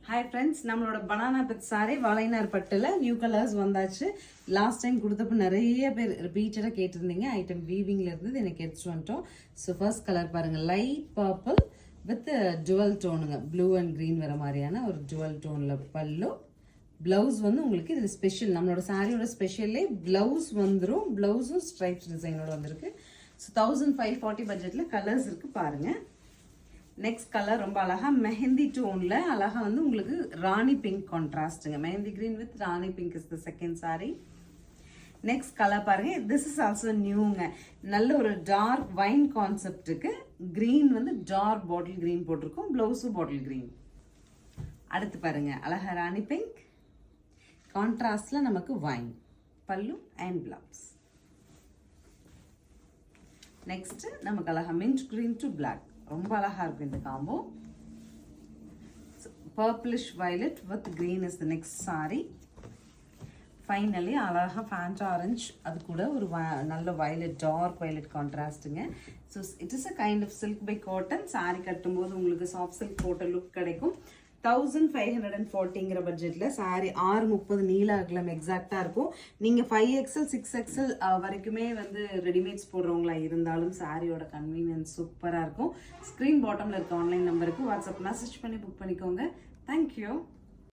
Hi friends, நம்மளோட banana pith saree வாழைநார் பட்டுல நியூ கலர்ஸ் வந்தாச்சு. லாஸ்ட் டைம் கொடுத்தப்ப நிறைய பேர் ரிப்பீட்டடா கேட்டிருந்தீங்க. ஐட்டம் வீவிங்ல இருந்து எனக்கு எடுத்து வந்துட்டோம். ஸோ ஃபர்ஸ்ட் கலர் பாருங்க, லைட் பர்பிள் வித் டுவல் டோனுங்க, ப்ளூ அண்ட் கிரீன் வர மாதிரியான ஒரு டுவல் டோன்ல பல்லு. பிளவுஸ் வந்து உங்களுக்கு இது ஸ்பெஷல், நம்மளோட சாரியோட ஸ்பெஷல்லே பிளவுஸ் வந்துடும். பிளவுஸும் ஸ்ட்ரைப்ஸ் டிசைனோட வந்திருக்கு. ஸோ 1540 பட்ஜெட்ல கலர்ஸ் இருக்கு பாருங்க. நெக்ஸ்ட் கலர் ரொம்ப அழகா மெஹந்தி டோன்ல அழகா வந்து உங்களுக்கு ராணி பிங்க் கான்ட்ராஸ்ட்டுங்க. Mehndi green with Rani pink is the second sari. Next colour பாருங்க, திஸ் இஸ் ஆல்சோ நியூங்க. நல்ல ஒரு டார்க் வைன் கான்செப்டுக்கு கிரீன் வந்து டார்க் பாட்டில் கிரீன் போட்டிருக்கோம், பிளவுஸும் பாட்டில் கிரீன். அடுத்து பாருங்க, அழகா ராணி பிங்க் கான்ட்ராஸ்ட்ல நமக்கு வைன் பல்லு அண்ட் பிளவுஸ். நெக்ஸ்ட் நமக்கு அழகா மின்ட் கிரீன் டு பிளாக், ரொம்ப அழகா இருக்கு இந்த combo. Purplish violet with green is the next sari. Finally அழகா ஃபேண்டா ஆரஞ்ச், அது கூட ஒரு நல்ல வயலட் டார்க் வயலட் கான்ட்ராஸ்ட்டுங்க. So it is a kind of silk by cotton. Sari கட்டும்போது உங்களுக்கு சாஃப்ட் சில்க் போட்ட லுக் கிடைக்கும். 1540ங்கிற பட்ஜெட்ல சாரி 630 நீள அகலம் எக்ஸாக்டா இருக்கும். நீங்க 5XL 6XL வரைக்குமே வந்து ரெடிமேட்ஸ் போடுறவங்களா இருந்தாலும் சாரியோட கன்வீனியன்ஸ் சூப்பரா இருக்கும். ஸ்கிரீன் பாட்டம்ல இருக்க ஆன்லைன் நம்பருக்கு வாட்ஸ்அப் மெசேஜ் பண்ணி புக் பண்ணிக்கோங்க. தேங்க்யூ.